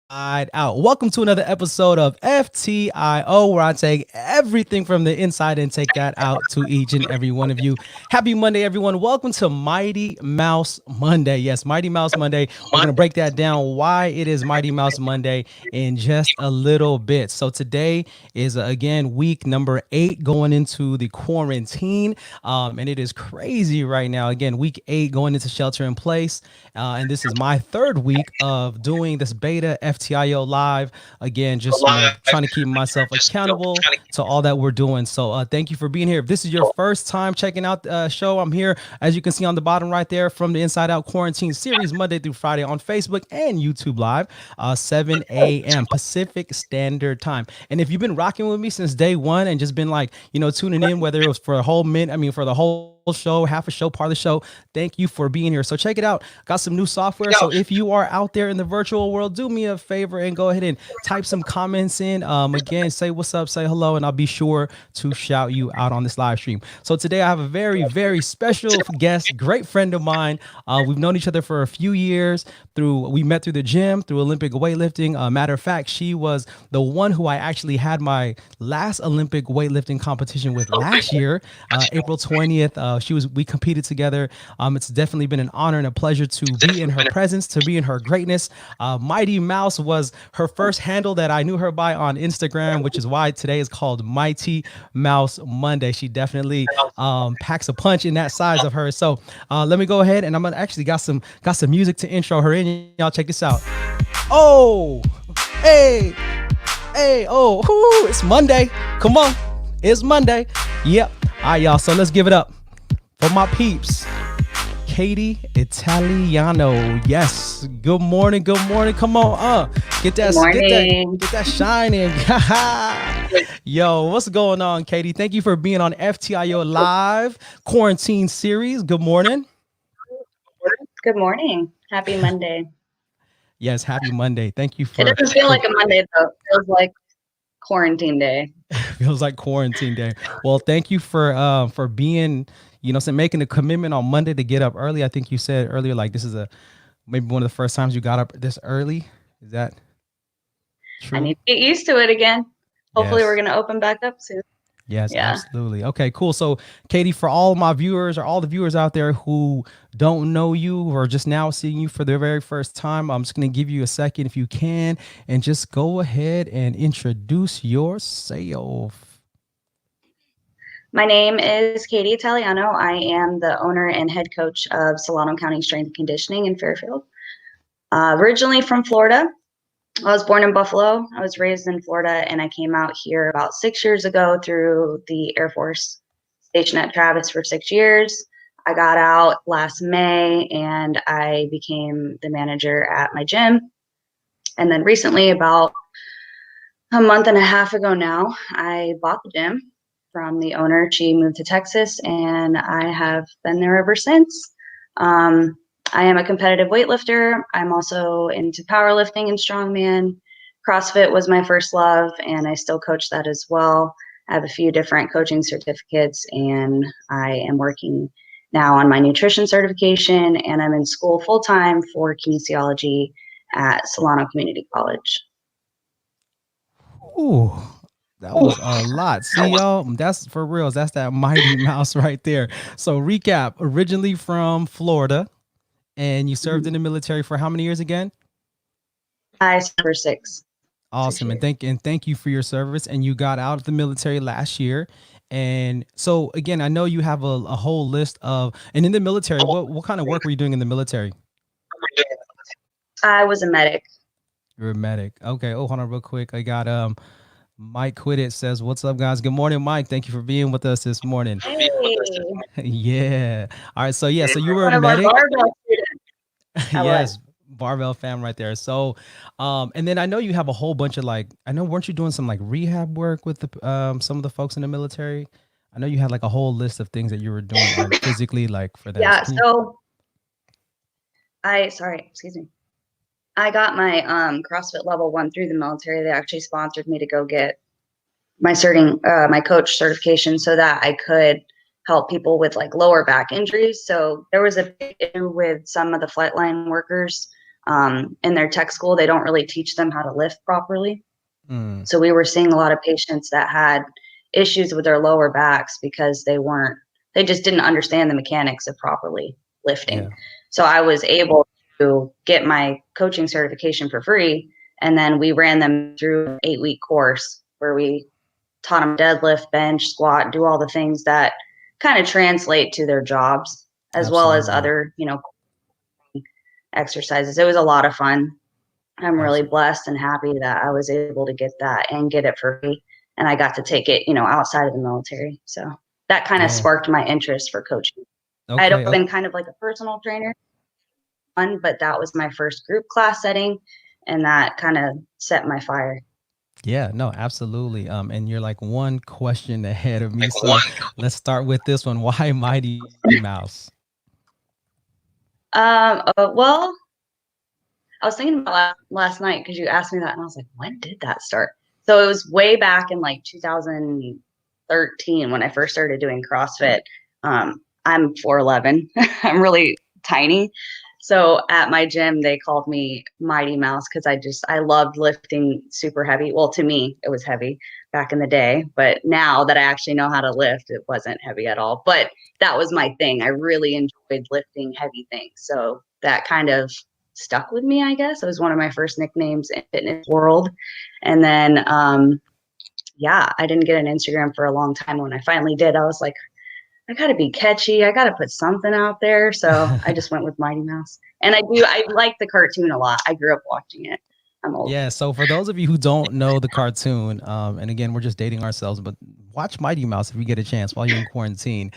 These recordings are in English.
Inside Out. Welcome to another episode of FTIO, where I take everything from the inside and take that out to each and every one of you. Happy Monday, everyone. Welcome to Mighty Mouse Monday. Yes, Mighty Mouse Monday. We're going to break that down, why it is Mighty Mouse Monday, in just a little bit. So today is, again, week number 8 going into the quarantine. And it is crazy right now. Again, week 8 going into shelter in place. And this is my third week of doing this beta FTIO live. Again, just trying to keep myself accountable to all that we're doing. So thank you for being here. If this is your first time checking out the show, I'm here, as you can see on the bottom right there, from the Inside Out Quarantine series, Monday through Friday on Facebook and YouTube Live, 7 a.m. Pacific Standard Time. And if you've been rocking with me since day one and just been like, tuning in, whether it was for a whole minute, for the whole show, half a show, part of the show, thank you for being here. So check it out. Got some new software. So if you are out there in the virtual world, do me a favor and go ahead and type some comments in. Again, say what's up, say hello, and I'll be sure to shout you out on this live stream. So today I have a very, very special guest, great friend of mine. We've known each other for a few years. We met through the gym, through Olympic weightlifting. Matter of fact, she was the one who I actually had my last Olympic weightlifting competition with last year, April 20th. We competed together. It's definitely been an honor and a pleasure to be in her presence, to be in her greatness. Mighty Mouse was her first handle that I knew her by on Instagram, which is why today is called Mighty Mouse Monday. She definitely packs a punch in that size of her. So let me go ahead, and I'm gonna actually got some music to intro her in. Y'all check this out. Oh, hey, oh, it's Monday. Come on, it's Monday. Yep. All right, y'all. So let's give it up for my peeps, Katie Italiano. Yes. Good morning. Good morning. Come on. Get that shine in. Yo, what's going on, Katie? Thank you for being on FTIO Live Quarantine Series. Good morning. Good morning. Happy Monday. Yes, happy Monday. Thank you for. It doesn't feel like a Monday though. It feels like quarantine day. Feels like quarantine day. Well, thank you for being, making a commitment on Monday to get up early. I think you said earlier, like, this is maybe one of the first times you got up this early. Is that true? I need to get used to it again. Hopefully we're going to open back up soon. Yes, yeah. Absolutely. Okay, cool. So, Katie, for all my viewers or all the viewers out there who don't know you or just now seeing you for the very first time, I'm just going to give you a second, if you can, and just go ahead and introduce yourself. My name is Katie Italiano. I am the owner and head coach of Solano County Strength and Conditioning in Fairfield. Originally from Florida. I was born in Buffalo. I was raised in Florida, and I came out here about 6 years ago through the Air Force, stationed at Travis for 6 years. I got out last May, and I became the manager at my gym. And then recently, about a month and a half ago now, I bought the gym from the owner. She moved to Texas, and I have been there ever since. I am a competitive weightlifter. I'm also into powerlifting and strongman. CrossFit was my first love, and I still coach that as well. I have a few different coaching certificates, and I am working now on my nutrition certification, and I'm in school full-time for kinesiology at Solano Community College. Ooh. That was a lot. See, y'all, that's for real. That's that Mighty Mouse right there. So recap, originally from Florida, and you served in the military for how many years again? I served for 6. Awesome. And thank you for your service. And you got out of the military last year. And so again, I know you have a whole list of, and in the military, what kind of work were you doing in the military? I was a medic. You're a medic. Okay. Oh, hold on real quick. I got Mike Quidit says, "What's up, guys? Good morning, Mike. Thank you for being with us this morning." Hey. Yeah. All right. So so you were a medic. Yes, barbell fam right there. So, and then I know you have a whole bunch of weren't you doing some like rehab work with the some of the folks in the military? I know you had like a whole list of things that you were doing physically, like for that. Yeah. So excuse me. I got my CrossFit level 1 through the military. They actually sponsored me to go get my my coach certification so that I could help people with like lower back injuries. So there was a big issue with some of the flightline workers In their tech school, they don't really teach them how to lift properly. Mm. So we were seeing a lot of patients that had issues with their lower backs because they just didn't understand the mechanics of properly lifting. Yeah. So I was able to get my coaching certification for free. And then we ran them through an 8-week course where we taught them deadlift, bench, squat, do all the things that kind of translate to their jobs, as well as Absolutely. other, exercises. It was a lot of fun. I'm really Absolutely. blessed and happy that I was able to get that and get it for free. And I got to take it, outside of the military. So that kind of Yeah. sparked my interest for coaching. I'd Okay. been kind of like a personal trainer, but that was my first group class setting. And that kind of set my fire. Yeah, no, absolutely. And you're like one question ahead of me. So let's start with this one. Why Mighty Mouse? Well, I was thinking about last night because you asked me that, and I was like, when did that start? So it was way back in like 2013 when I first started doing CrossFit. I'm 4'11". I'm really tiny. So at my gym, they called me Mighty Mouse because I loved lifting super heavy. Well, to me, it was heavy back in the day. But now that I actually know how to lift, it wasn't heavy at all. But that was my thing. I really enjoyed lifting heavy things. So that kind of stuck with me, I guess. It was one of my first nicknames in fitness world. And then, I didn't get an Instagram for a long time. When I finally did, I was like, I got to be catchy. I got to put something out there. So I just went with Mighty Mouse. And I like the cartoon a lot. I grew up watching it. I'm old. Yeah, so for those of you who don't know the cartoon, and again, we're just dating ourselves, but watch Mighty Mouse if you get a chance while you're in quarantine.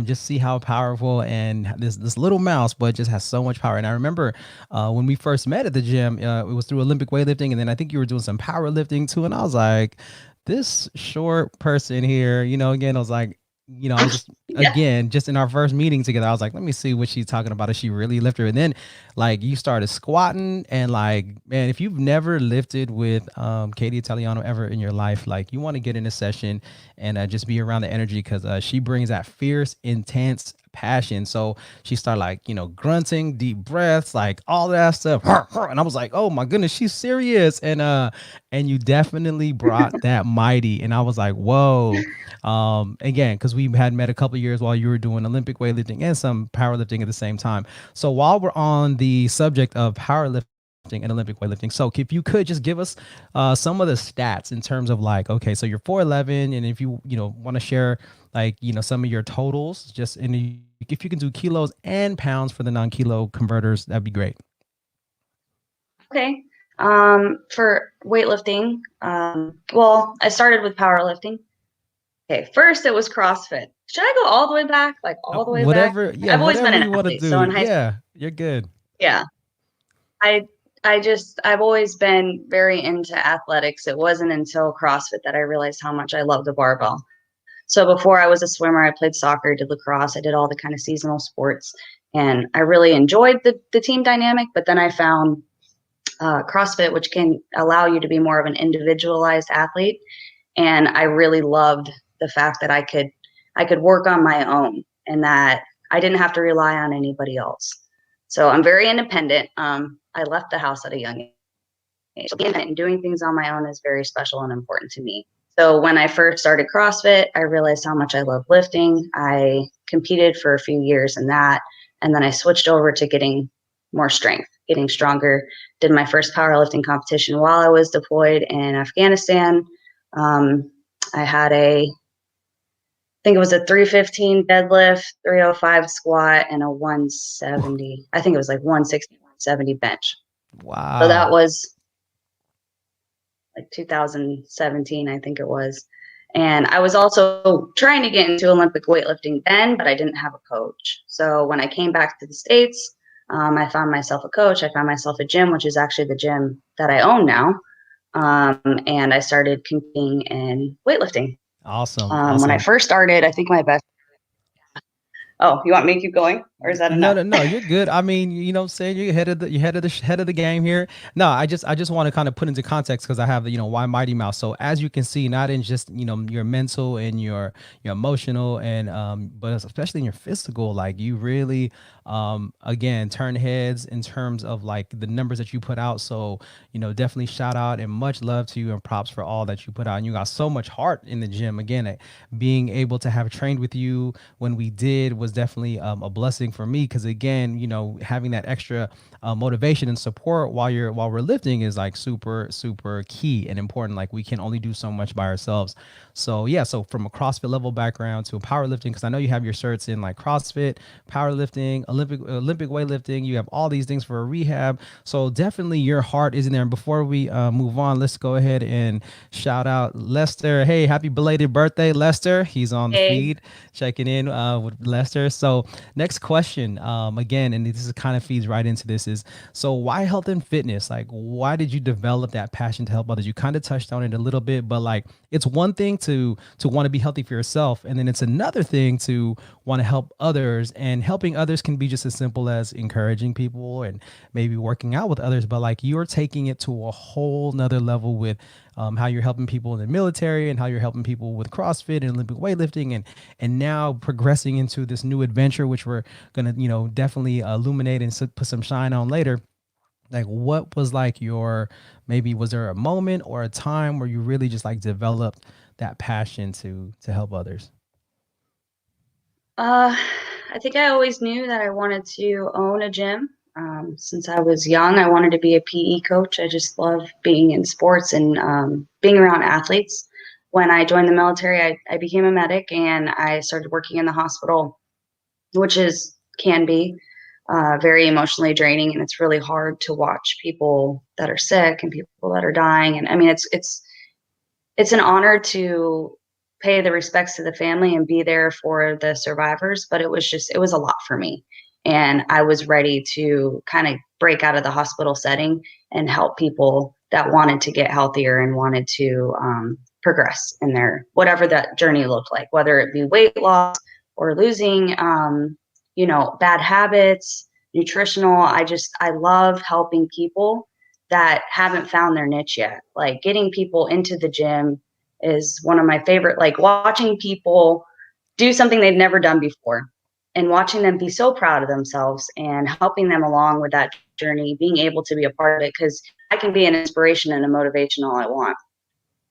Just see how powerful and this little mouse, but just has so much power. And I remember when we first met at the gym, it was through Olympic weightlifting, and then I think you were doing some powerlifting too. And I was like, this short person here, again, I was like, I was just Yeah. again just in our first meeting together. I was like, let me see what she's talking about. Is she really lifter? And then like you started squatting and like, man, if you've never lifted with Katie Italiano ever in your life, like you want to get in a session and just be around the energy because she brings that fierce, intense passion. So she started like, grunting, deep breaths, like all that stuff. And I was like, oh my goodness, she's serious. And you definitely brought that mighty. And I was like, whoa. Again, because we had met a couple of years while you were doing Olympic weightlifting and some powerlifting at the same time. So while we're on the subject of powerlifting and Olympic weightlifting, so if you could just give us some of the stats in terms of like, okay, so you're 4'11", and if you want to share like some of your totals, just if you can do kilos and pounds for the non-kilo converters, that'd be great. Okay. For weightlifting, well, I started with powerlifting. Okay, first it was CrossFit. Should I go all the way back? Like all the way back? Whatever, yeah, I've always been whatever an you want to athlete. So do. in high school, Yeah, you're good. yeah, I I've always been very into athletics. It wasn't until CrossFit that I realized how much I love the barbell. So before I was a swimmer, I played soccer, did lacrosse, I did all the kind of seasonal sports, and I really enjoyed the team dynamic. But then I found CrossFit, which can allow you to be more of an individualized athlete. And I really loved the fact that I could work on my own and that I didn't have to rely on anybody else. So I'm very independent. I left the house at a young age. And doing things on my own is very special and important to me. So when I first started CrossFit, I realized how much I love lifting. I competed for a few years in that, and then I switched over to getting more strength, getting stronger. Did my first powerlifting competition while I was deployed in Afghanistan. I had I think it was a 315 deadlift, 305 squat, and a 170. I think it was like 160, 170 bench. So that Wow. was like 2017, I think it was. And I was also trying to get into Olympic weightlifting then, but I didn't have a coach. So when I came back to the States, I found myself a coach. I found myself a gym, which is actually the gym that I own now. And I started competing in weightlifting. Awesome. When I Awesome. first started, I think my best Oh, you want me to keep going, or is that No, enough? no, no, you're good. I mean, you know what I'm saying? You're head of the game here. No, I just want to kind of put into context because I have the, why Mighty Mouse. So as you can see, not in just, your mental and your emotional and but especially in your physical, like you really again turn heads in terms of like the numbers that you put out. So, definitely shout out and much love to you and props for all that you put out. And you got so much heart in the gym. Again, being able to have trained with you when we did was definitely a blessing for me because again, having that extra motivation and support while we're lifting is like super key and important. Like we can only do so much by ourselves. So yeah, so from a CrossFit level background to powerlifting, because I know you have your certs in like CrossFit, powerlifting, Olympic weightlifting. You have all these things for a rehab. So definitely your heart is in there. And before we move on, let's go ahead and shout out Lester. Hey, happy belated birthday, Lester. He's on the Hey. feed checking in with Lester. So next question, again, and this is kind of feeds right into this is, so why health and fitness? Like, why did you develop that passion to help others? You kind of touched on it a little bit, but like, it's one thing to want to be healthy for yourself, and then it's another thing to want to help others. And helping others can be just as simple as encouraging people and maybe working out with others, but like you're taking it to a whole nother level with how you're helping people in the military and how you're helping people with CrossFit and Olympic weightlifting, and now progressing into this new adventure, which we're gonna definitely illuminate and put some shine on later. Like, what was like your, maybe was there a moment or a time where you really just like developed that passion to help others? Uh, I think I always knew that I wanted to own a gym. Since I was young, I wanted to be a PE coach. I just love being in sports and being around athletes. When I joined the military, I became a medic and I started working in the hospital, which can be very emotionally draining, and it's really hard to watch people that are sick and people that are dying. And I mean, it's an honor to pay the respects to the family and be there for the survivors, but it was a lot for me. And I was ready to kind of break out of the hospital setting and help people that wanted to get healthier and wanted to progress in their whatever that journey looked like, whether it be weight loss or losing, bad habits, nutritional. I love helping people that haven't found their niche yet. Like getting people into the gym is one of my favorite, like watching people do something they've never done before and watching them be so proud of themselves and helping them along with that journey, being able to be a part of it. Cause I can be an inspiration and a motivation all I want.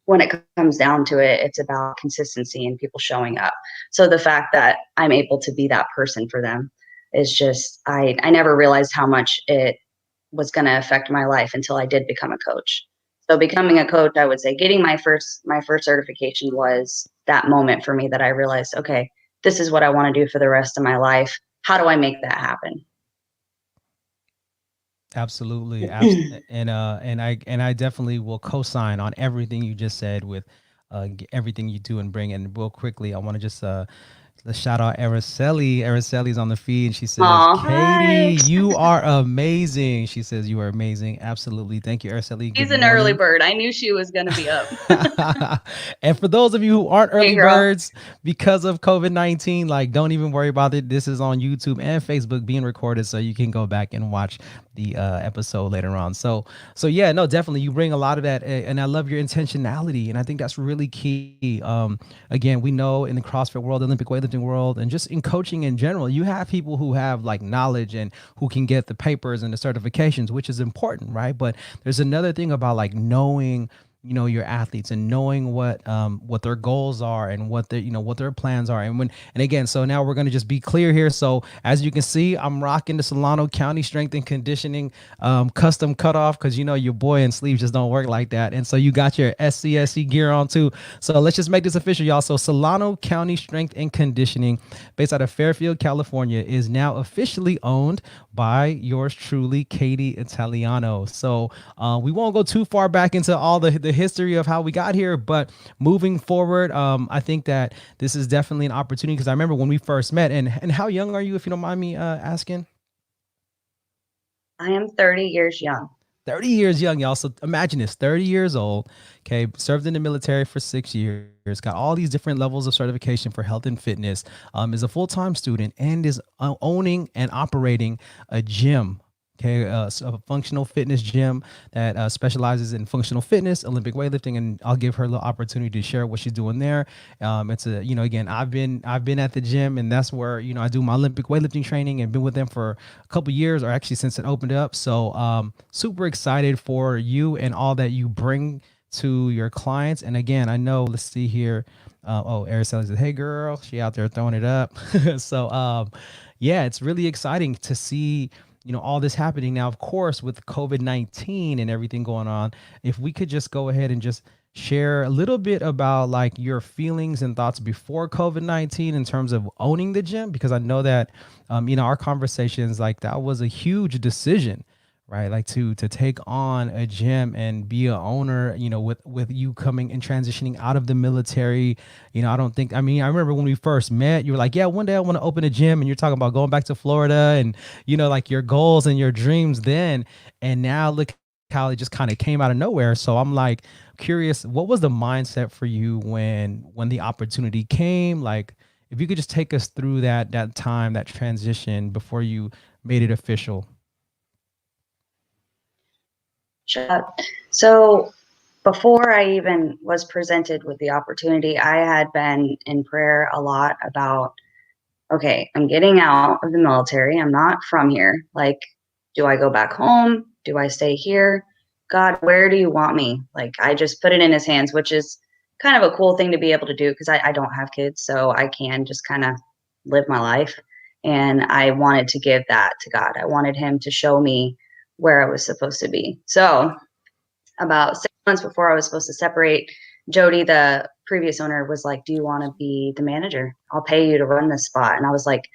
When it comes down to it, it's about consistency and people showing up. So the fact that I'm able to be that person for them is just, I never realized how much it was going to affect my life until I did become a coach. So becoming a coach, I would say getting my first certification was that moment for me that I realized, okay, this is what I want to do for the rest of my life. How do I make that happen? Absolutely. And I definitely will co-sign on everything you just said with everything you do and bring. And real quickly, I want to just let's shout out Araceli. Araceli's on the feed and she says, Oh, hi. Katie, you are amazing. She says you are amazing. Absolutely. Thank you, Araceli. Good She's an early morning. bird. I knew she was going to be up. And for those of you who aren't Hey, early girl. birds because of COVID-19, like don't even worry about it. This is on YouTube and Facebook being recorded, so you can go back and watch the episode later on. So yeah, no, definitely you bring a lot of that, and I love your intentionality, and I think that's really key. Again, we know in the CrossFit world, Olympic weightlifting world, and just in coaching in general, you have people who have like knowledge and who can get the papers and the certifications, which is important, right? But there's another thing about like knowing your athletes and knowing what their goals are and what their plans are. And again, so now we're going to just be clear here. So as you can see, I'm rocking the Solano County Strength and Conditioning custom cutoff, because your boy and sleeves just don't work like that. And so you got your SCSC gear on too. So let's just make this official, y'all. So Solano County Strength and Conditioning, based out of Fairfield, California, is now officially owned by yours truly, Katie Italiano. So we won't go too far back into all the history of how we got here, but moving forward, I think that this is definitely an opportunity, because I remember when we first met. And how young are you, if you don't mind me asking? I am 30 years young. 30 years young, y'all. So imagine this, 30 years old, okay, served in the military for 6 years, got all these different levels of certification for health and fitness, is a full-time student, and is owning and operating a gym. Okay, so a functional fitness gym that specializes in functional fitness, Olympic weightlifting, and I'll give her the opportunity to share what she's doing there. It's a, again, I've been at the gym, and that's where I do my Olympic weightlifting training, and been with them for a couple years, or actually since it opened up. So super excited for you and all that you bring to your clients. And again, I know, let's see here. Araceli says, "Hey girl," she out there throwing it up. So yeah, it's really exciting to see all this happening now. Of course, with COVID-19 and everything going on, if we could just go ahead and just share a little bit about like your feelings and thoughts before COVID-19 in terms of owning the gym, because I know that our conversations, like, that was a huge decision, right? Like to take on a gym and be a owner, with you coming and transitioning out of the military. I don't think, I remember when we first met, you were like, yeah, one day I want to open a gym, and you're talking about going back to Florida, and like your goals and your dreams then. And now look how it just kind of came out of nowhere. So I'm like curious, what was the mindset for you when the opportunity came? Like, if you could just take us through that time, that transition before you made it official. Sure. So before I even was presented with the opportunity, I had been in prayer a lot about, okay, I'm getting out of the military. I'm not from here. Like, do I go back home? Do I stay here? God, where do you want me? Like, I just put it in his hands, which is kind of a cool thing to be able to do, because I don't have kids, so I can just kind of live my life. And I wanted to give that to God. I wanted him to show me where I was supposed to be. So about 6 months before I was supposed to separate, Jody, the previous owner, was like, "Do you want to be the manager? I'll pay you to run this spot." And I was like,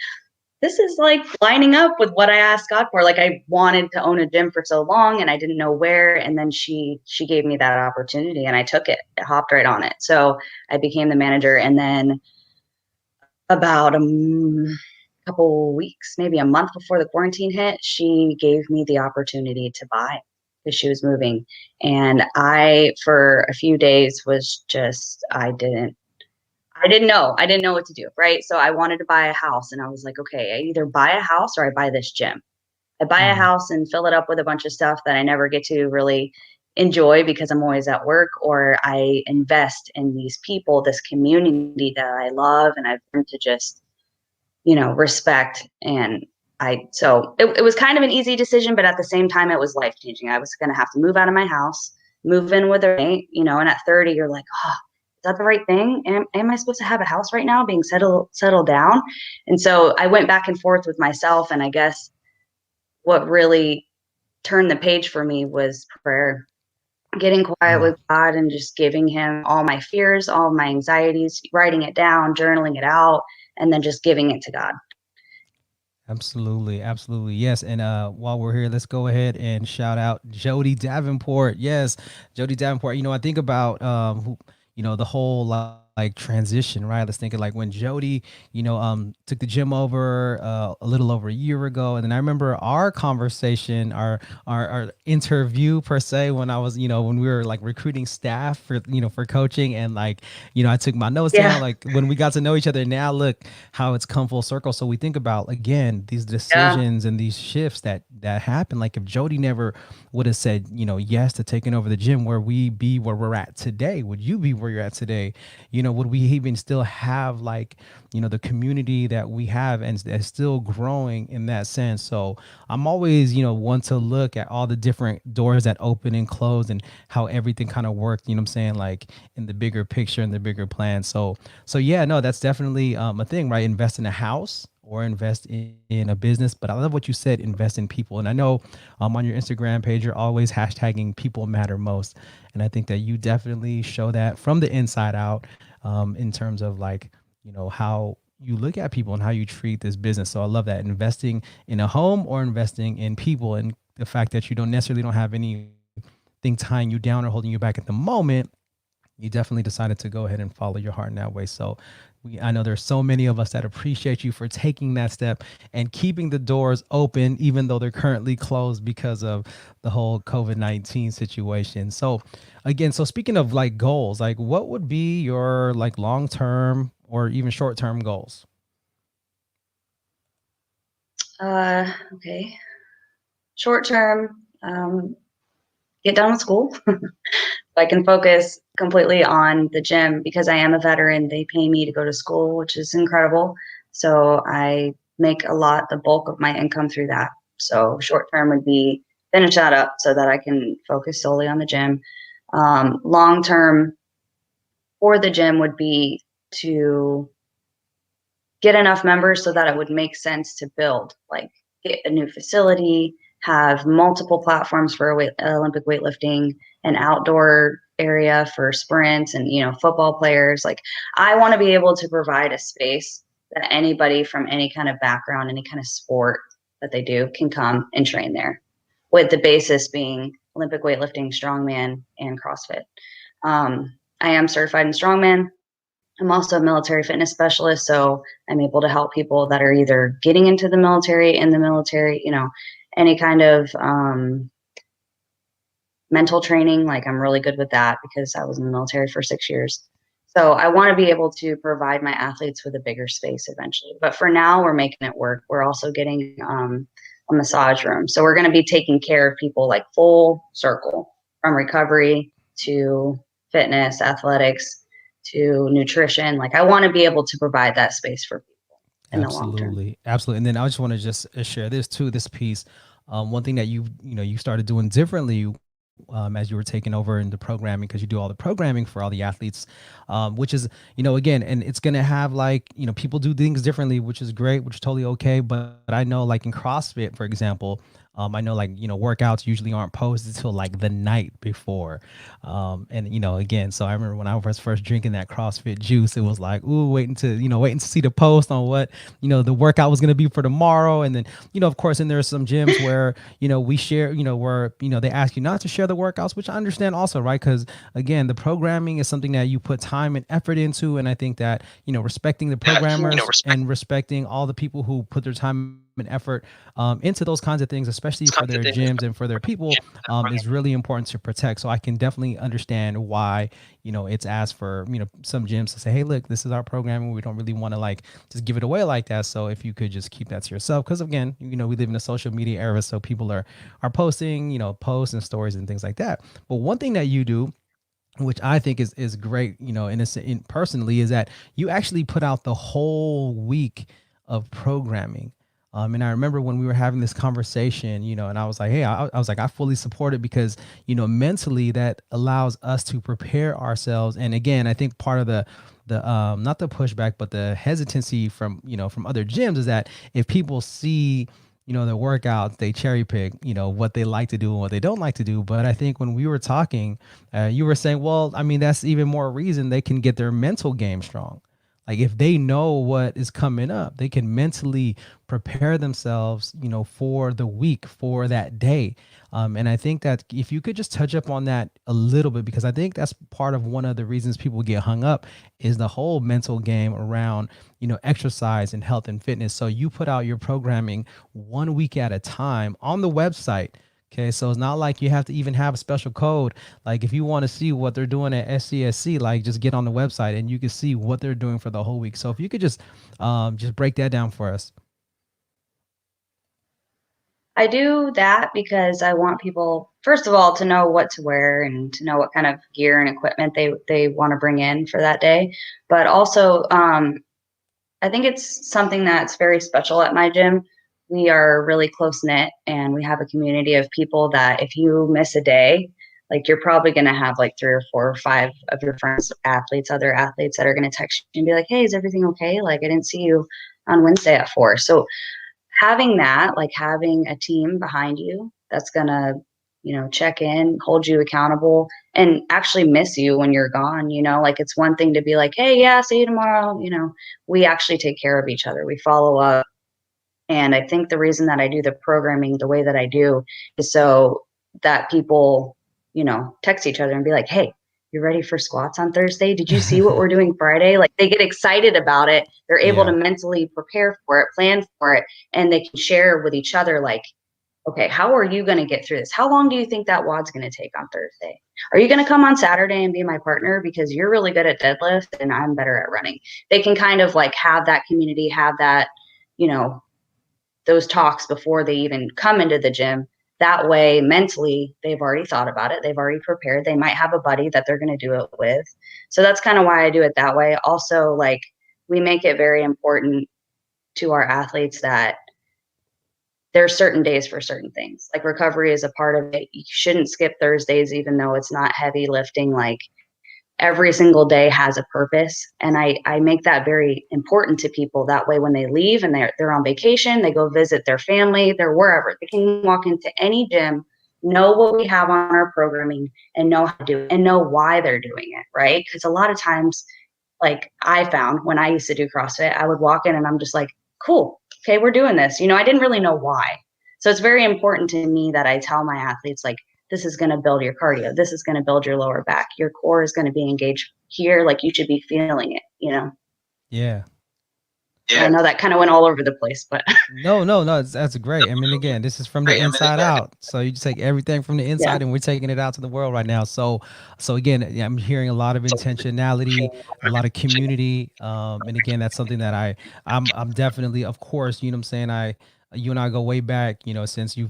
this is like lining up with what I asked God for. Like, I wanted to own a gym for so long, and I didn't know where. And then she gave me that opportunity, and I took it. I hopped right on it. So I became the manager. And then about couple weeks, maybe a month before the quarantine hit, she gave me the opportunity to buy, because she was moving. And I, for a few days, was just, I didn't know. I didn't know what to do, right? So I wanted to buy a house, and I was like, okay, I either buy a house or I buy this gym. I buy a house and fill it up with a bunch of stuff that I never get to really enjoy because I'm always at work, or I invest in these people, this community that I love and I've learned to just, respect. And so it was kind of an easy decision, but at the same time, it was life changing. I was going to have to move out of my house, move in with a mate, and at 30, you're like, oh, is that the right thing? Am I supposed to have a house right now, being settled down? And so I went back and forth with myself. And I guess what really turned the page for me was prayer, getting quiet with God and just giving him all my fears, all my anxieties, writing it down, journaling it out, and then just giving it to God. Absolutely, absolutely. Yes. And while we're here, let's go ahead and shout out Jody Davenport. Yes, Jody Davenport. I think about the whole like transition, right? Let's think of like when Jody, took the gym over a little over a year ago. And then I remember our conversation, our interview per se, when I was, when we were like recruiting staff for, for coaching, and like, I took my notes down, like when we got to know each other. Now look how it's come full circle. So we think about, again, these decisions and these shifts that happen. Like if Jody never would have said, yes to taking over the gym, where we're at today? Would you be where you're at today? Would we even still have like, the community that we have, and that's still growing in that sense? So I'm always, want to look at all the different doors that open and close, and how everything kind of worked, what I'm saying, like in the bigger picture and the bigger plan. So yeah, no, that's definitely a thing, right? Invest in a house or invest in a business. But I love what you said, invest in people. And I know on your Instagram page, you're always hashtagging people matter most. And I think that you definitely show that from the inside out, in terms of like, how you look at people and how you treat this business. So I love that, investing in a home or investing in people, and the fact that you don't have anything tying you down or holding you back at the moment. You definitely decided to go ahead and follow your heart in that way. So I know there's so many of us that appreciate you for taking that step and keeping the doors open, even though they're currently closed because of the whole COVID-19 situation. So again, so speaking of like goals, like what would be your like long-term or even short-term goals? Okay. Short term, get done with school. I can focus completely on the gym because I am a veteran. They pay me to go to school, which is incredible. So I make the bulk of my income through that. So short term would be finish that up so that I can focus solely on the gym. Long term for the gym would be to get enough members so that it would make sense to build, like get a new facility, have multiple platforms for Olympic weightlifting, an outdoor area for sprints and, football players. Like I want to be able to provide a space that anybody from any kind of background, any kind of sport that they do can come and train there, with the basis being Olympic weightlifting, strongman, and CrossFit. I am certified in strongman. I'm also a military fitness specialist, so I'm able to help people that are either getting into the military, in the military, any kind of mental training. Like I'm really good with that because I was in the military for 6 years. So I want to be able to provide my athletes with a bigger space eventually. But for now, we're making it work. We're also getting a massage room. So we're going to be taking care of people like full circle, from recovery to fitness, athletics to nutrition. Like I want to be able to provide that space for people in the long term. Absolutely, absolutely. And then I just want to just share this too. This piece, one thing that you started doing differently as you were taking over into programming, because you do all the programming for all the athletes, which is again, and it's gonna have like people do things differently, which is great, which is totally okay. But I know like in CrossFit, for example. I know like workouts usually aren't posted till like the night before, and again, so I remember when I was first drinking that CrossFit juice, it was like, ooh, waiting to see the post on what the workout was going to be for tomorrow. And then of course, and there's some gyms where we share, where they ask you not to share the workouts, which I understand also, right? Because again, the programming is something that you put time and effort into, and I think that respecting the programmers and respecting all the people who put their time and effort into those kinds of things, especially for their gyms and for their people, is really important to protect. So I can definitely understand why it's asked for some gyms to say, hey, look, this is our programming. We don't really want to like just give it away like that. So if you could just keep that to yourself, because again, we live in a social media era, so people are posting posts and stories and things like that. But one thing that you do, which I think is great, personally, is that you actually put out the whole week of programming. And I remember when we were having this conversation, and I was like, hey, I was like, I fully support it because, mentally that allows us to prepare ourselves. And again, I think part of the not the pushback, but the hesitancy from, from other gyms is that if people see their workouts, they cherry pick, what they like to do and what they don't like to do. But I think when we were talking, you were saying, well, I mean, that's even more reason they can get their mental game strong. Like if they know what is coming up, they can mentally prepare themselves, for the week, for that day. And I think that if you could just touch up on that a little bit, because I think that's part of one of the reasons people get hung up is the whole mental game around, exercise and health and fitness. So you put out your programming 1 week at a time on the website. Okay, so it's not like you have to even have a special code. Like if you want to see what they're doing at SCSC, like just get on the website and you can see what they're doing for the whole week. So if you could just break that down for us. I do that because I want people, first of all, to know what to wear and to know what kind of gear and equipment they want to bring in for that day. But also, I think it's something that's very special at my gym. We are really close knit and we have a community of people that if you miss a day, like you're probably going to have like 3 or 4 or 5 of your friends, athletes, other athletes that are going to text you and be like, hey, is everything okay? Like I didn't see you on Wednesday at 4. So having that, like having a team behind you that's going to, check in, hold you accountable and actually miss you when you're gone, like it's one thing to be like, hey, yeah, see you tomorrow. We actually take care of each other. We follow up. And I think the reason that I do the programming the way that I do is so that people, text each other and be like, hey, you ready for squats on Thursday? Did you see what we're doing Friday? Like they get excited about it. They're able to mentally prepare for it, plan for it, and they can share with each other like, okay, how are you going to get through this? How long do you think that WOD's going to take on Thursday? Are you going to come on Saturday and be my partner because you're really good at deadlift and I'm better at running? They can kind of like have that community, have that, you know, those talks before they even come into the gym. That way, mentally, they've already thought about it. They've already prepared. They might have a buddy that they're going to do it with. So that's kind of why I do it that way. Also, like we make it very important to our athletes that there are certain days for certain things. Like recovery is a part of it. You shouldn't skip Thursdays, even though it's not heavy lifting. Like every single day has a purpose. And I make that very important to people. That way, when they leave and they're on vacation, they go visit their family, they're wherever. They can walk into any gym, know what we have on our programming and know how to do it and know why they're doing it, right? Because a lot of times, like I found when I used to do CrossFit, I would walk in and I'm just like, cool, okay, we're doing this. You know, I didn't really know why. So it's very important to me that I tell my athletes, like, this is going to build your cardio. This is going to build your lower back. Your core is going to be engaged here. Like you should be feeling it, you know? Yeah. I know that kind of went all over the place, but No, that's great. I mean, again, this is from the inside out. So you just take everything from the inside and we're taking it out to the world right now. So again, I'm hearing a lot of intentionality, a lot of community. And again, that's something that I'm definitely, of course, you know what I'm saying? You and I go way back, you know, since you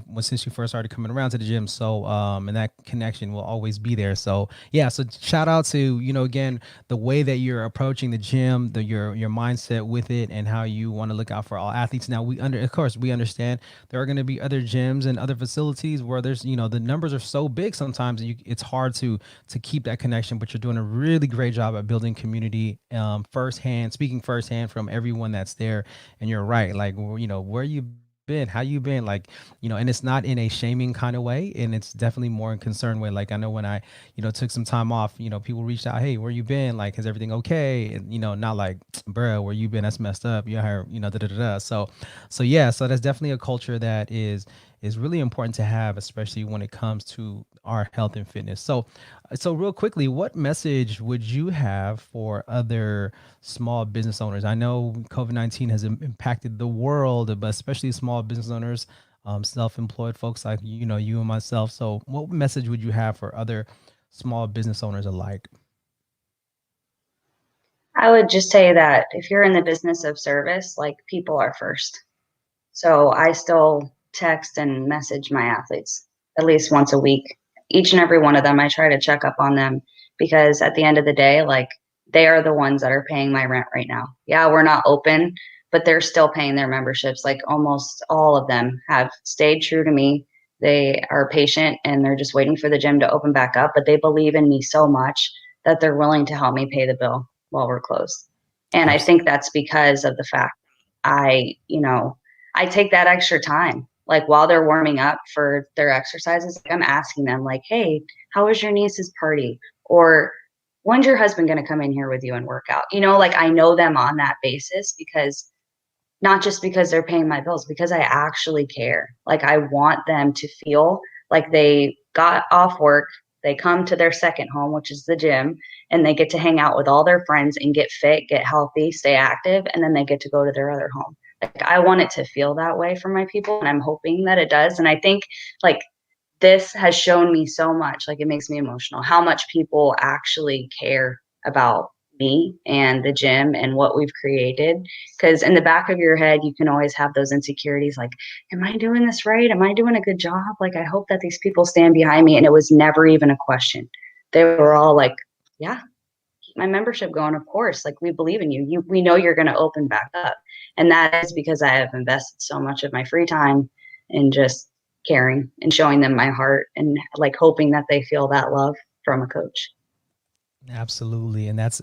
first started coming around to the gym. So, and that connection will always be there. So yeah, so shout out to, you know, again, the way that you're approaching the gym, your mindset with it, and how you want to look out for all athletes. Now of course we understand there are going to be other gyms and other facilities where there's, you know, the numbers are so big sometimes it's hard to keep that connection, but you're doing a really great job at building community, speaking firsthand from everyone that's there. And you're right, like, you know, where you been, how you been, like, you know, and it's not in a shaming kind of way, and it's definitely more in concern way. Like I know when I, you know, took some time off, you know, people reached out, hey, where you been, like, is everything okay? And you know, not like, bruh, where you been, that's messed up, you here, you know, da da da da. So yeah, so that's definitely a culture that is really important to have, especially when it comes to our health and fitness. So real quickly, what message would you have for other small business owners? I know COVID-19 has impacted the world, but especially small business owners, self-employed folks like, you know, you and myself. So what message would you have for other small business owners alike? I would just say that if you're in the business of service, like people are first. So I still text and message my athletes at least once a week. Each and every one of them, I try to check up on them because at the end of the day, like they are the ones that are paying my rent right now. Yeah, we're not open, but they're still paying their memberships. Like almost all of them have stayed true to me. They are patient and they're just waiting for the gym to open back up, but they believe in me so much that they're willing to help me pay the bill while we're closed. And I think that's because of the fact I, you know, I take that extra time. Like while they're warming up for their exercises, like I'm asking them like, hey, how was your niece's party? Or when's your husband going to come in here with you and work out? You know, like I know them on that basis because not just because they're paying my bills, because I actually care. Like I want them to feel like they got off work, they come to their second home, which is the gym, and they get to hang out with all their friends and get fit, get healthy, stay active, and then they get to go to their other home. Like I want it to feel that way for my people, and I'm hoping that it does. And I think like this has shown me so much, like it makes me emotional, how much people actually care about me and the gym and what we've created. Because in the back of your head, you can always have those insecurities like, am I doing this right? Am I doing a good job? Like, I hope that these people stand behind me. And it was never even a question. They were all like, yeah, keep my membership going. Of course. Like, we believe in you. We know you're going to open back up. And that is because I have invested so much of my free time in just caring and showing them my heart and like hoping that they feel that love from a coach. Absolutely. And that's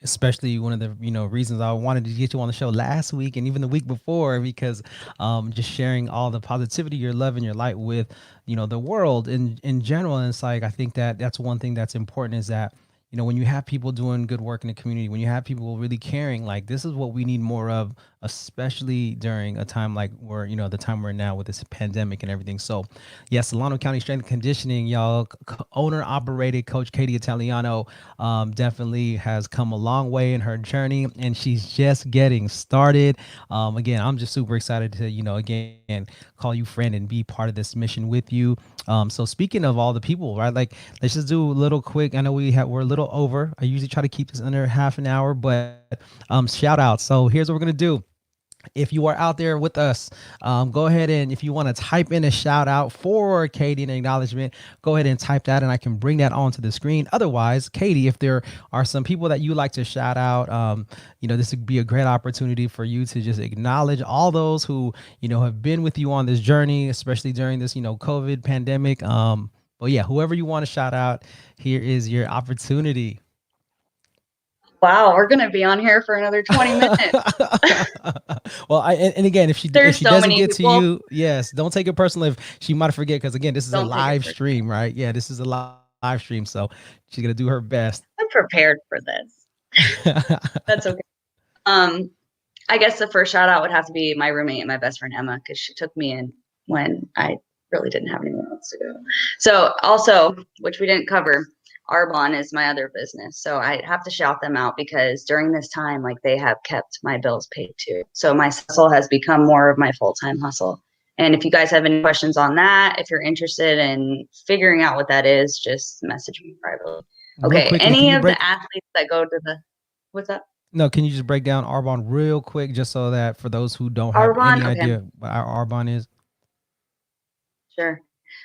especially one of the, you know, reasons I wanted to get you on the show last week and even the week before, because just sharing all the positivity, your love and your light with, you know, the world in general. And it's like, I think that that's one thing that's important is that, you know, when you have people doing good work in the community, when you have people really caring, like this is what we need more of especially during a time like we're, the time we're now with this pandemic and everything. So, yeah, Solano County Strength and Conditioning, y'all, owner operated Coach Katie Italiano, definitely has come a long way in her journey, and she's just getting started. Again, I'm just super excited to, again, call you friend and be part of this mission with you. So speaking of all the people, right? Like, let's just do a little quick. I know we're a little over. I usually try to keep this under half an hour, but shout out. So here's what we're gonna do. If you are out there with us, go ahead and if you want to type in a shout out for Katie, an acknowledgement, go ahead and type that and I can bring that onto the screen. Otherwise, Katie, if there are some people that you like to shout out, this would be a great opportunity for you to just acknowledge all those who, have been with you on this journey, especially during this, COVID pandemic. But yeah, whoever you want to shout out, here is your opportunity. Wow, we're gonna be on here for another 20 minutes. Well, and again, if she There's so doesn't many get to people. you, yes, don't take it personal if she might forget, because again, this is a Don't take it live personal. stream, right? Yeah, this is a live stream, so she's gonna do her best. I'm prepared for this. That's okay. I guess the first shout out would have to be my roommate and my best friend Emma, because she took me in when I really didn't have anyone else to go. So also, which we didn't cover, Arbonne is my other business. So I have to shout them out because during this time, like, they have kept my bills paid too. So my hustle has become more of my full-time hustle. And if you guys have any questions on that, if you're interested in figuring out what that is, just message me privately. Okay. Quickly, any of the athletes that go to the, what's up? No, can you just break down Arbonne real quick, just so that for those who don't have Arbonne, any okay. idea what our Arbonne is? Sure.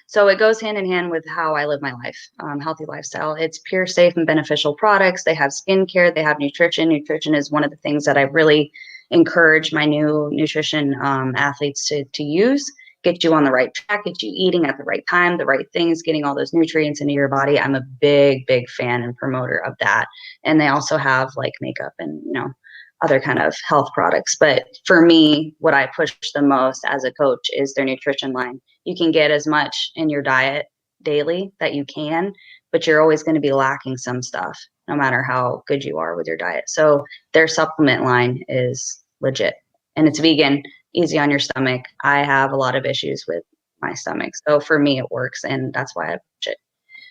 So it goes hand in hand with how I live my life, healthy lifestyle. It's pure, safe, and beneficial products. They have skincare. They have nutrition. Nutrition is one of the things that I really encourage my new nutrition athletes to use. Get you on the right track, get you eating at the right time, the right things, getting all those nutrients into your body. I'm a big, big fan and promoter of that. And they also have like makeup and, other kind of health products. But for me, what I push the most as a coach is their nutrition line. You can get as much in your diet daily that you can, but you're always going to be lacking some stuff, no matter how good you are with your diet. So their supplement line is legit, and it's vegan, easy on your stomach. I have a lot of issues with my stomach. So for me, it works, and that's why I push it.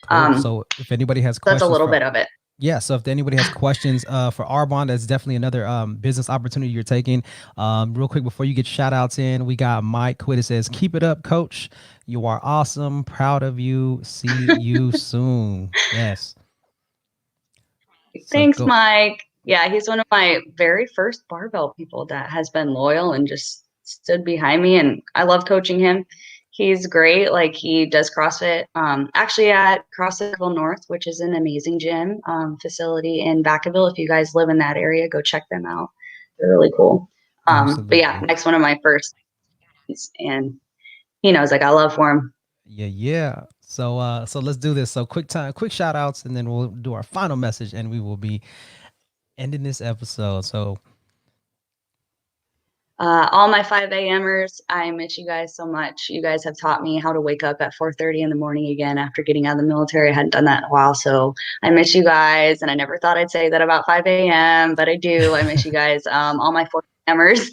Cool. So if anybody has questions, that's a little bit of it. Yeah, so if anybody has questions for Arbonne, that's definitely another business opportunity you're taking. Real quick, before you get shout outs in, we got Mike Quid. It says, "Keep it up, coach. You are awesome. Proud of you. See you soon." Yes. Thanks, Mike. Yeah, he's one of my very first barbell people that has been loyal and just stood behind me. And I love coaching him. He's great. Like, he does CrossFit, actually at CrossFit North, which is an amazing gym facility in Vacaville. If you guys live in that area, go check them out. They're really cool. But yeah, Mike's one of my first, and he knows I got love for him. Yeah. So let's do this. So quick shout outs, and then we'll do our final message, and we will be ending this episode. So all my 5 a.m.ers, I miss you guys so much. You guys have taught me how to wake up at 4:30 in the morning again after getting out of the military. I hadn't done that in a while, so I miss you guys. And I never thought I'd say that about 5 a.m., but I do. I miss you guys. All my 4 a.m.ers,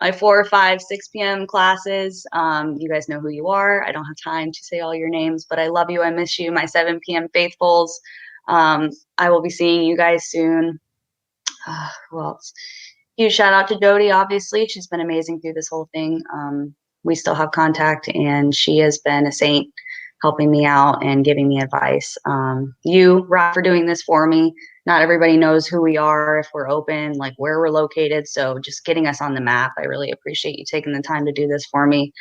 my 4, 5, 6 p.m. classes. You guys know who you are. I don't have time to say all your names, but I love you. I miss you. My 7 p.m. faithfuls. I will be seeing you guys soon. Who else? Huge shout out to Jody, obviously. She's been amazing through this whole thing. We still have contact, and she has been a saint, helping me out and giving me advice. You, Rob, for doing this for me. Not everybody knows who we are, if we're open, like where we're located. So just getting us on the map. I really appreciate you taking the time to do this for me.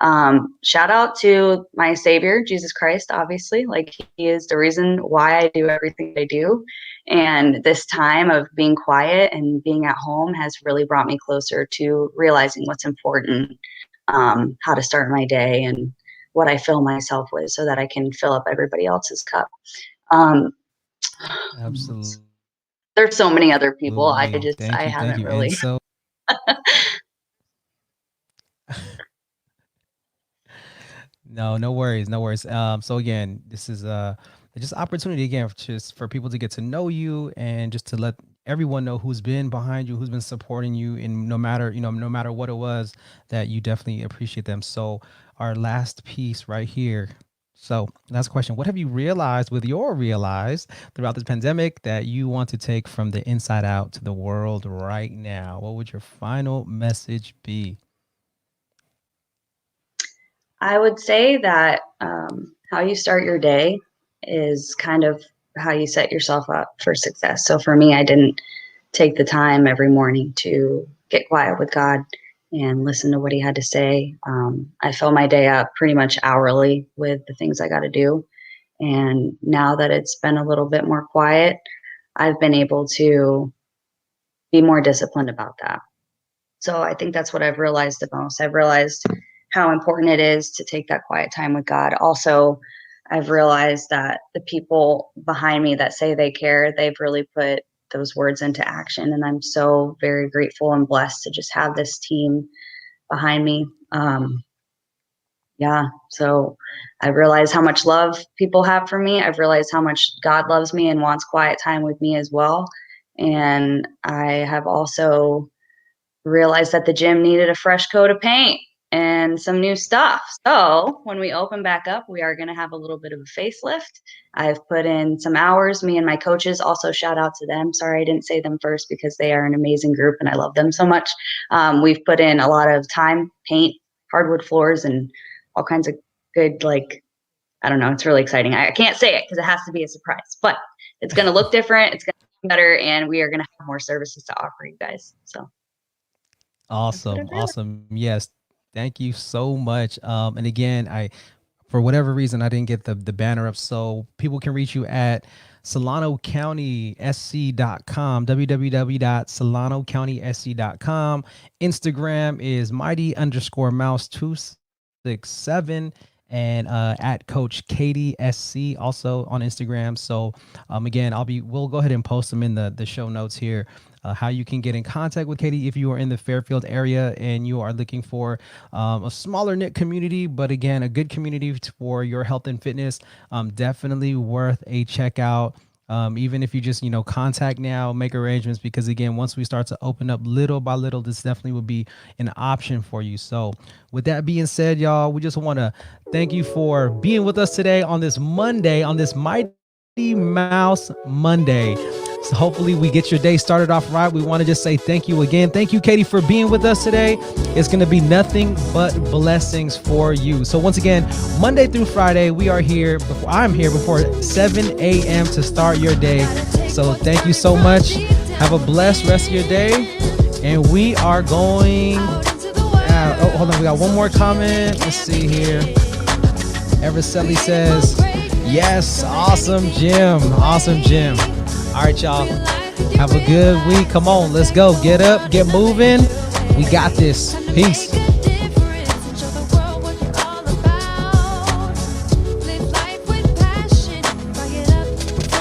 Shout out to my Savior, Jesus Christ, obviously. Like, he is the reason why I do everything I do. And this time of being quiet and being at home has really brought me closer to realizing what's important, how to start my day and what I fill myself with so that I can fill up everybody else's cup. absolutely. There's so many other people. I haven't thank you. really. And so no worries. So again, this is just opportunity again, just for people to get to know you and just to let everyone know who's been behind you, who's been supporting you, and no matter, no matter what it was, that you definitely appreciate them. So our last piece right here. So last question: what have you realized throughout this pandemic that you want to take from the inside out to the world right now? What would your final message be? I would say that how you start your day is kind of how you set yourself up for success. So for me, I didn't take the time every morning to get quiet with God and listen to what he had to say. I fill my day up pretty much hourly with the things I got to do. And now that it's been a little bit more quiet, I've been able to be more disciplined about that. So I think that's what I've realized the most. I've realized how important it is to take that quiet time with God. Also, I've realized that the people behind me that say they care, they've really put those words into action. And I'm so very grateful and blessed to just have this team behind me. Yeah. So I realized how much love people have for me. I've realized how much God loves me and wants quiet time with me as well. And I have also realized that the gym needed a fresh coat of paint and some new stuff. So when we open back up, we are going to have a little bit of a facelift. I've put in some hours, me and my coaches. Also, shout out to them. Sorry, I didn't say them first because they are an amazing group and I love them so much. We've put in a lot of time, paint, hardwood floors, and all kinds of good, like, I don't know. It's really exciting. I can't say it because it has to be a surprise, but it's going to look different. It's going to be better, and we are going to have more services to offer you guys. So Awesome. Awesome. Yes. Thank you so much. And again, for whatever reason, I didn't get the banner up. So people can reach you at SolanoCountySC.com, www.SolanoCountySC.com. Instagram is mighty_mouse267, and at Coach Katie SC also on Instagram. So again, we'll go ahead and post them in the show notes here. How you can get in contact with Katie if you are in the Fairfield area and you are looking for a smaller knit community, but again, a good community for your health and fitness. Definitely worth a check out. Even if you just, contact now, make arrangements, because again, once we start to open up little by little, this definitely would be an option for you. So with that being said, y'all, we just want to thank you for being with us today on this Monday, on this Mighty Mouse Monday. So hopefully we get your day started off right. We want to just say thank you again. Thank you, Katie, for being with us today. It's going to be nothing but blessings for you. So once again, Monday through Friday, I'm here before 7 a.m. to start your day. So thank you so much. Have a blessed rest of your day. And we are going, hold on. We got one more comment. Let's see here. Evercelli says, yes, awesome gym. Awesome gym. All right, y'all. Have a good week. Come on, let's go. Get up, get moving. We got this. Peace.